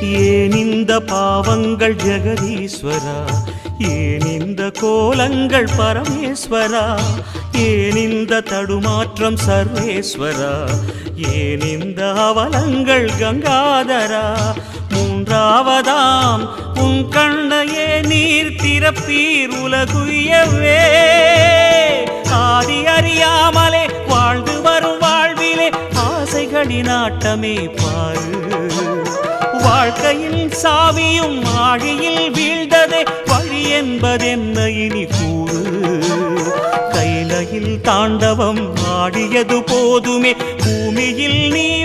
ஏன் இந்த பாவங்கள் ஜெகதீஸ்வரா, ஏன் இந்த கோலங்கள் பரமேஸ்வரா, ஏன் இந்த தடுமாற்றம் சர்வேஸ்வரா, ஏன் இந்த அவலங்கள் கங்காதரா. மூன்றாவதாம் உன் கண்ணையே நீர் திறப்பீர் உலகுயவே. ஆதி அறியாமலே வாழ்ந்து வரும் வாழ்விலே ஆசைகளின் ஆட்டமே பாரு. வாழ்க்கையில் சாவியும் ஆழியில் வீழ்ந்ததே, வழி என்பதென்ன இனி கூறு. கைலையில் தாண்டவம் ஆடியது போதுமே, பூமியில் நீ